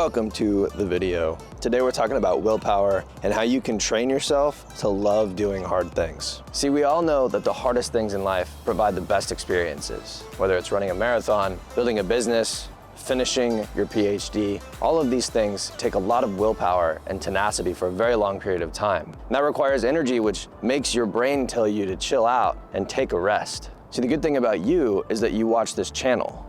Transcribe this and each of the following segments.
Welcome to the video. Today we're talking about willpower and how you can train yourself to love doing hard things. See, we all know that the hardest things in life provide the best experiences, whether it's running a marathon, building a business, finishing your PhD. All of these things take a lot of willpower and tenacity for a very long period of time. And that requires energy, which makes your brain tell you to chill out and take a rest. See, the good thing about you is that you watch this channel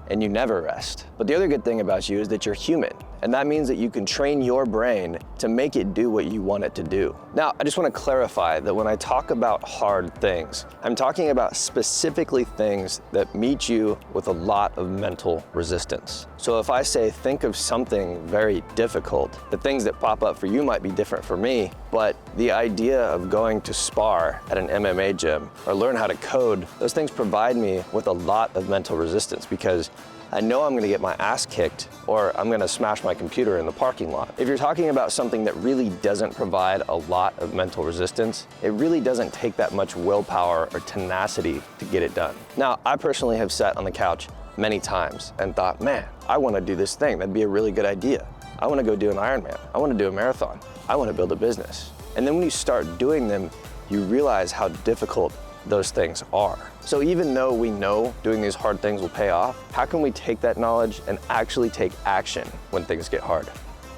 and you never rest. But the other good thing about you is that you're human. And that means that you can train your brain to make it do what you want it to do. Now, I just want to clarify that when I talk about hard things, I'm talking about specifically things that meet you with a lot of mental resistance. So if I say, think of something very difficult, the things that pop up for you might be different for me, but the idea of going to spar at an MMA gym or learn how to code, those things provide me with a lot of mental resistance because I know I'm gonna get my ass kicked or I'm gonna smash my computer in the parking lot. If you're talking about something that really doesn't provide a lot of mental resistance, it really doesn't take that much willpower or tenacity to get it done. Now, I personally have sat on the couch many times and thought, man, I wanna do this thing. That'd be a really good idea. I wanna go do an Ironman. I wanna do a marathon. I wanna build a business. And then when you start doing them, you realize how difficult those things are. So even though we know doing these hard things will pay off, how can we take that knowledge and actually take action when things get hard?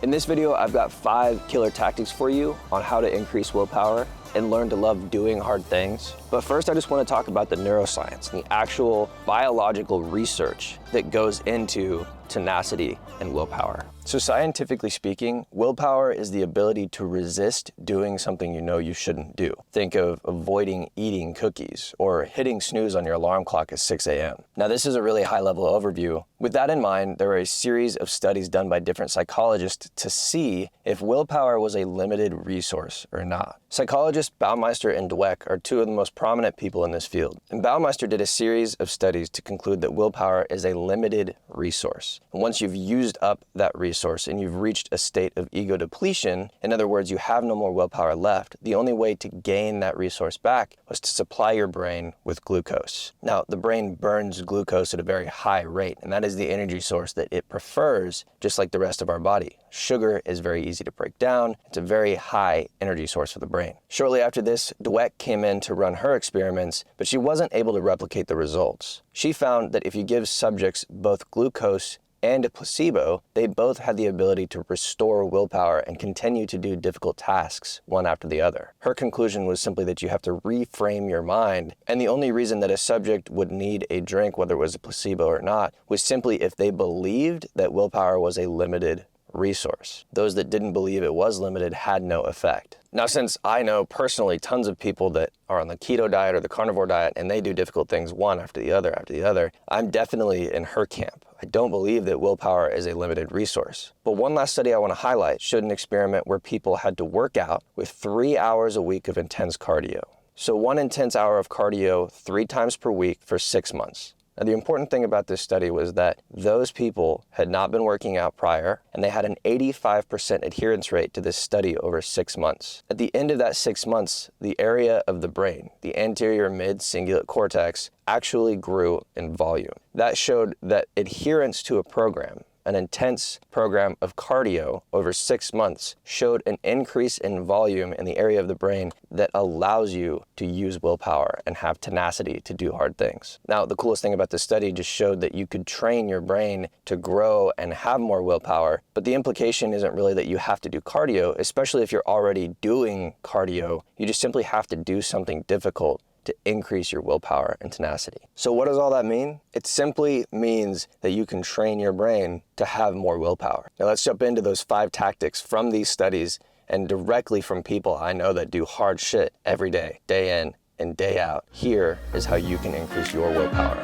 In this video, I've got 5 killer tactics for you on how to increase willpower and learn to love doing hard things. But first, I just want to talk about the neuroscience and the actual biological research that goes into tenacity and willpower. So scientifically speaking, willpower is the ability to resist doing something you know you shouldn't do. Think of avoiding eating cookies or hitting snooze on your alarm clock at 6 a.m. Now, this is a really high-level overview. With that in mind, there are a series of studies done by different psychologists to see if willpower was a limited resource or not. Psychologists Baumeister and Dweck are 2 of the most prominent people in this field. And Baumeister did a series of studies to conclude that willpower is a limited resource. And once you've used up that resource and you've reached a state of ego depletion, in other words, you have no more willpower left, the only way to gain that resource back was to supply your brain with glucose. Now, the brain burns glucose at a very high rate, and that is the energy source that it prefers, just like the rest of our body. Sugar is very easy to break down. It's a very high energy source for the brain. Shortly after this, Dweck came in to run her experiments, but she wasn't able to replicate the results. She found that if you give subjects both glucose and a placebo, they both had the ability to restore willpower and continue to do difficult tasks one after the other. Her conclusion was simply that you have to reframe your mind, and the only reason that a subject would need a drink, whether it was a placebo or not, was simply if they believed that willpower was a limited resource. Those that didn't believe it was limited had no effect. Now, since I know personally tons of people that are on the keto diet or the carnivore diet and they do difficult things one after the other, I'm definitely in her camp. I don't believe that willpower is a limited resource. But one last study I want to highlight showed an experiment where people had to work out with 3 hours a week of intense cardio. So 1 intense hour of cardio 3 times per week for 6 months. Now, the important thing about this study was that those people had not been working out prior, and they had an 85% adherence rate to this study over 6 months. At the end of that 6 months, the area of the brain, the anterior mid-cingulate cortex, actually grew in volume. That showed that adherence to a program, an intense program of cardio over 6 months, showed an increase in volume in the area of the brain that allows you to use willpower and have tenacity to do hard things. Now, the coolest thing about this study just showed that you could train your brain to grow and have more willpower, but the implication isn't really that you have to do cardio, especially if you're already doing cardio. You just simply have to do something difficult to increase your willpower and tenacity. So what does all that mean? It simply means that you can train your brain to have more willpower. Now let's jump into those 5 tactics from these studies and directly from people I know that do hard shit every day, day in and day out. Here is how you can increase your willpower.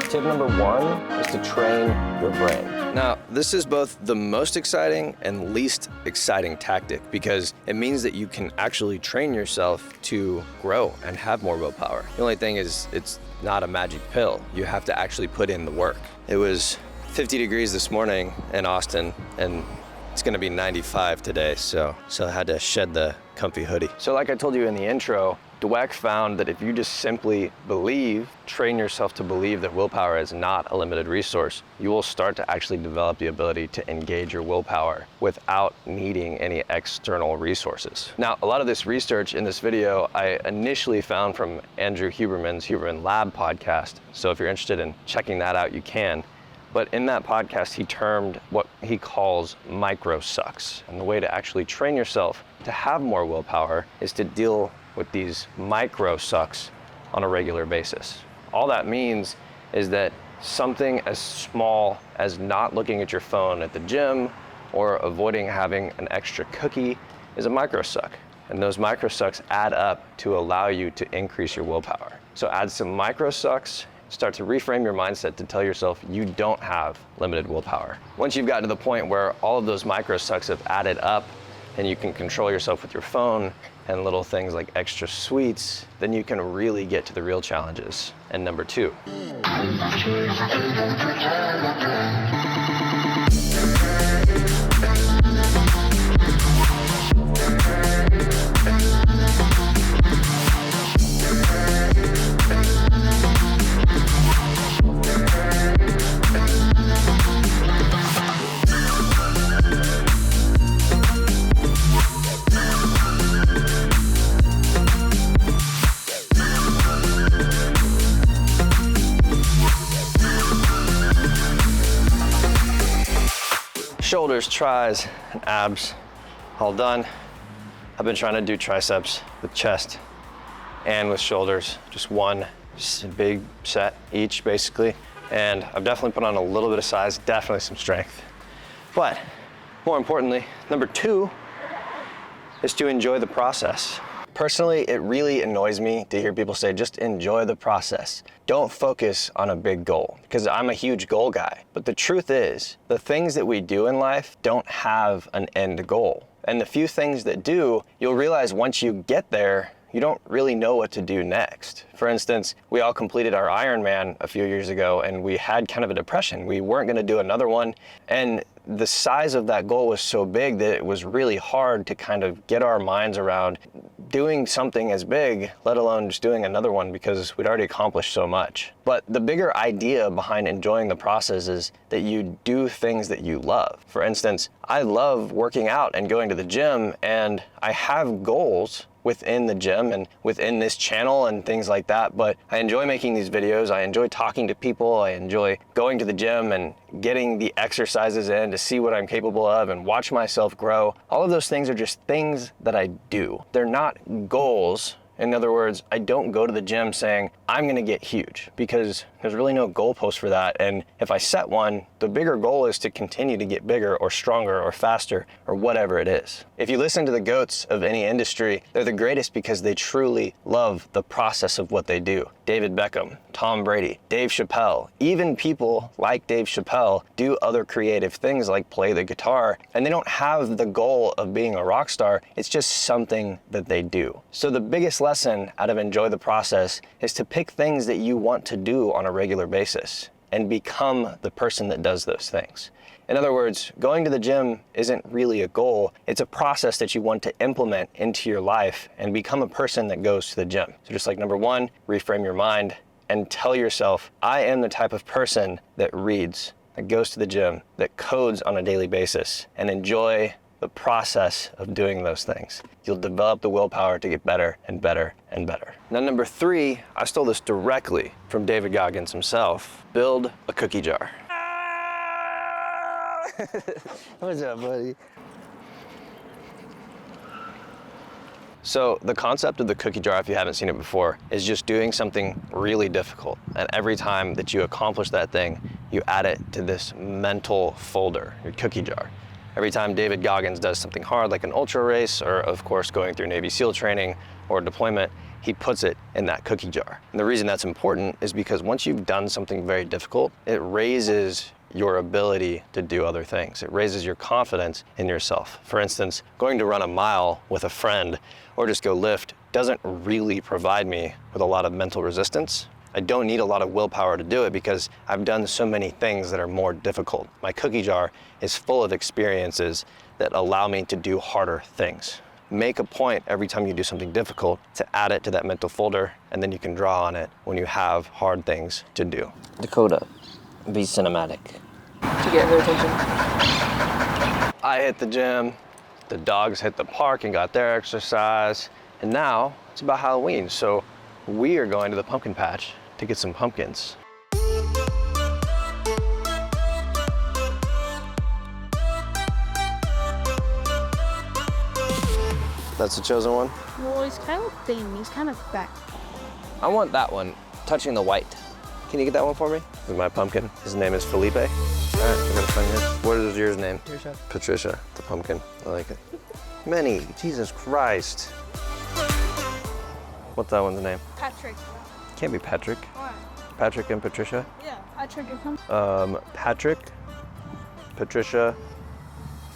Tip number 1 is to train your brain. Now, this is both the most exciting and least exciting tactic because it means that you can actually train yourself to grow and have more willpower. The only thing is it's not a magic pill. You have to actually put in the work. It was 50 degrees this morning in Austin and it's gonna be 95 today, so I had to shed the comfy hoodie. So like I told you in the intro, Dweck found that if you just simply train yourself to believe that willpower is not a limited resource, you will start to actually develop the ability to engage your willpower without needing any external resources. Now, a lot of this research in this video, I initially found from Andrew Huberman's Huberman Lab podcast. So if you're interested in checking that out, you can. But in that podcast, he termed what he calls micro sucks. And the way to actually train yourself to have more willpower is to deal with these micro sucks on a regular basis. All that means is that something as small as not looking at your phone at the gym or avoiding having an extra cookie is a micro suck. And those micro sucks add up to allow you to increase your willpower. So add some micro sucks, start to reframe your mindset to tell yourself you don't have limited willpower. Once you've gotten to the point where all of those micro sucks have added up and you can control yourself with your phone and little things like extra sweets, then you can really get to the real challenges. And number 2. Shoulders, tris, and abs, all done. I've been trying to do triceps with chest and with shoulders, just one big set each basically. And I've definitely put on a little bit of size, definitely some strength. But more importantly, number 2 is to enjoy the process. Personally, it really annoys me to hear people say, just enjoy the process. Don't focus on a big goal, because I'm a huge goal guy. But the truth is, the things that we do in life don't have an end goal. And the few things that do, you'll realize once you get there, you don't really know what to do next. For instance, we all completed our Ironman a few years ago and we had kind of a depression. We weren't gonna do another one. And the size of that goal was so big that it was really hard to kind of get our minds around doing something as big, let alone just doing another one, because we'd already accomplished so much. But the bigger idea behind enjoying the process is that you do things that you love. For instance, I love working out and going to the gym, and I have goals within the gym and within this channel and things like that, but I enjoy making these videos. I enjoy talking to people. I enjoy going to the gym and getting the exercises in to see what I'm capable of and watch myself grow. All of those things are just things that I do. They're not goals. In other words, I don't go to the gym saying, I'm gonna get huge, because there's really no goalpost for that. And if I set one, the bigger goal is to continue to get bigger or stronger or faster or whatever it is. If you listen to the GOATs of any industry, they're the greatest because they truly love the process of what they do. David Beckham, Tom Brady, Dave Chappelle, even people like Dave Chappelle do other creative things like play the guitar, and they don't have the goal of being a rock star. It's just something that they do. So the biggest lesson out of enjoy the process is to pick things that you want to do on a regular basis and become the person that does those things. In other words, going to the gym isn't really a goal. It's a process that you want to implement into your life and become a person that goes to the gym. So just like number 1, reframe your mind and tell yourself, I am the type of person that reads, that goes to the gym, that codes on a daily basis, and enjoy the process of doing those things. You'll develop the willpower to get better and better and better. Now, number 3, I stole this directly from David Goggins himself. Build a cookie jar. What's up, buddy? So the concept of the cookie jar, if you haven't seen it before, is just doing something really difficult. And every time that you accomplish that thing, you add it to this mental folder, your cookie jar. Every time David Goggins does something hard, like an ultra race, or of course going through Navy SEAL training or deployment, he puts it in that cookie jar. And the reason that's important is because once you've done something very difficult, it raises your ability to do other things. It raises your confidence in yourself. For instance, going to run a mile with a friend or just go lift doesn't really provide me with a lot of mental resistance. I don't need a lot of willpower to do it because I've done so many things that are more difficult. My cookie jar is full of experiences that allow me to do harder things. make a point every time you do something difficult to add it to that mental folder, and then you can draw on it when you have hard things to do. Dakota, be cinematic. To get her attention. I hit the gym, the dogs hit the park and got their exercise, and now it's about Halloween, so we are going to the pumpkin patch to get some pumpkins. That's the chosen one? Well, he's kind of thin. He's kind of fat. I want that one, touching the white. Can you get that one for me? This is my pumpkin. His name is Felipe. All right, we're gonna find him. What is yours name? Patricia. Patricia, the pumpkin. I like it. Minnie, Jesus Christ. What's that one's name? Patrick. Can't be Patrick. What? Patrick and Patricia? Yeah, Patrick is him. Patrick, Patricia,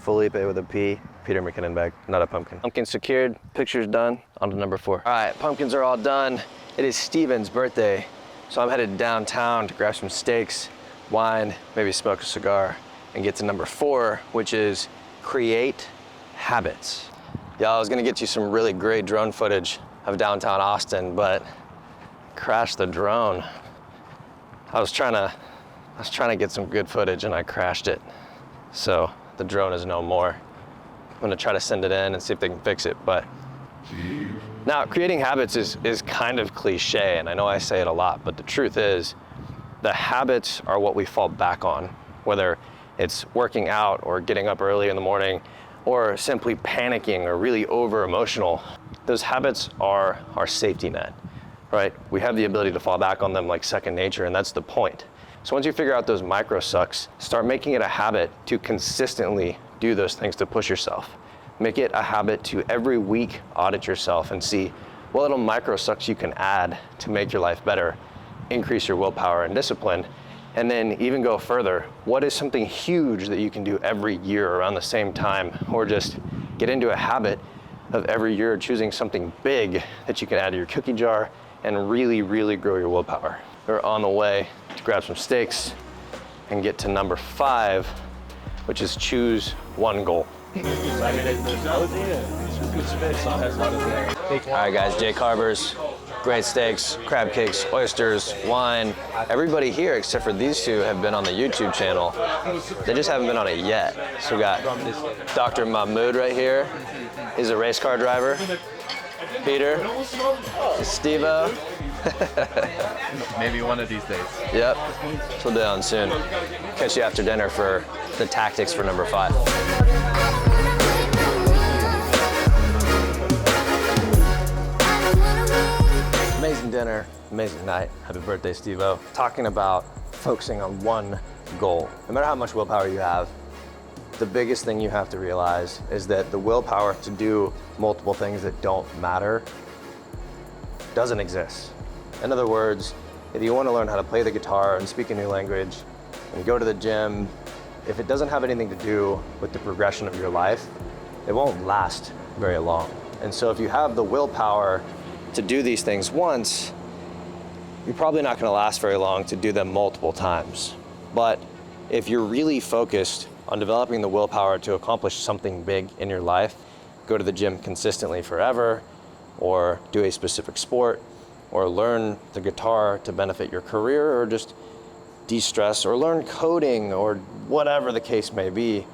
Felipe with a P, Peter McKinnon bag, not a pumpkin. Pumpkin secured, picture's done, on to number 4. All right, pumpkins are all done. It is Steven's birthday, so I'm headed downtown to grab some steaks, wine, maybe smoke a cigar, and get to number 4, which is create habits. Yeah, I was gonna get you some really great drone footage of downtown Austin, but crashed the drone. I was trying to get some good footage and I crashed it. So the drone is no more. I'm gonna try to send it in and see if they can fix it, but. Now, creating habits is kind of cliche, and I know I say it a lot, but the truth is, the habits are what we fall back on, whether it's working out or getting up early in the morning, or simply panicking or really over-emotional. Those habits are our safety net, right? We have the ability to fall back on them like second nature, and that's the point. So once you figure out those micro sucks, start making it a habit to consistently do those things to push yourself. Make it a habit to every week audit yourself and see what little micro sucks you can add to make your life better, increase your willpower and discipline, and then even go further. What is something huge that you can do every year around the same time, or just get into a habit of every year choosing something big that you can add to your cookie jar and really, really grow your willpower. We're on the way to grab some steaks and get to number 5, which is choose one goal. All right, guys, Jay Carver's, great steaks, crab cakes, oysters, wine. Everybody here, except for these two, have been on the YouTube channel. They just haven't been on it yet. So we got Dr. Mahmoud right here. He's a race car driver. Peter, Steve-O. Maybe one of these days. Yep, we'll be on soon. Catch you after dinner for the tactics for number 5. Amazing dinner, amazing night. Happy birthday, Steve-O. Talking about focusing on one goal. No matter how much willpower you have, the biggest thing you have to realize is that the willpower to do multiple things that don't matter doesn't exist. In other words, if you want to learn how to play the guitar and speak a new language and go to the gym, if it doesn't have anything to do with the progression of your life, it won't last very long. And so if you have the willpower to do these things once, you're probably not going to last very long to do them multiple times. But if you're really focused on developing the willpower to accomplish something big in your life, go to the gym consistently forever, or do a specific sport, or learn the guitar to benefit your career, or just de-stress, or learn coding, or whatever the case may be,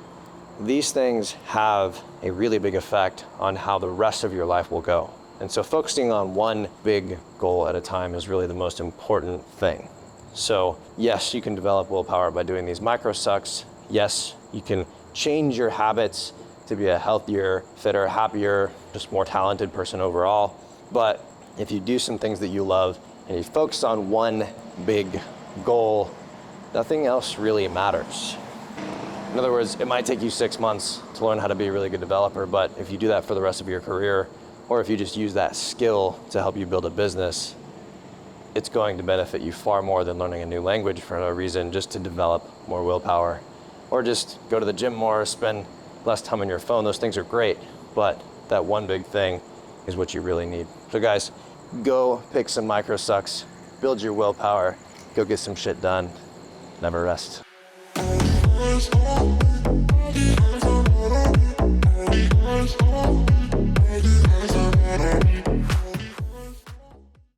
these things have a really big effect on how the rest of your life will go. And so focusing on one big goal at a time is really the most important thing. So yes, you can develop willpower by doing these micro sucks. Yes, you can change your habits to be a healthier, fitter, happier, just more talented person overall. But if you do some things that you love and you focus on one big goal, nothing else really matters. In other words, it might take you 6 months to learn how to be a really good developer, but if you do that for the rest of your career, or if you just use that skill to help you build a business, it's going to benefit you far more than learning a new language for no reason, just to develop more willpower. Or just go to the gym more, spend less time on your phone. Those things are great, but that one big thing is what you really need. So guys, go pick some micro sucks, build your willpower, go get some shit done, never rest.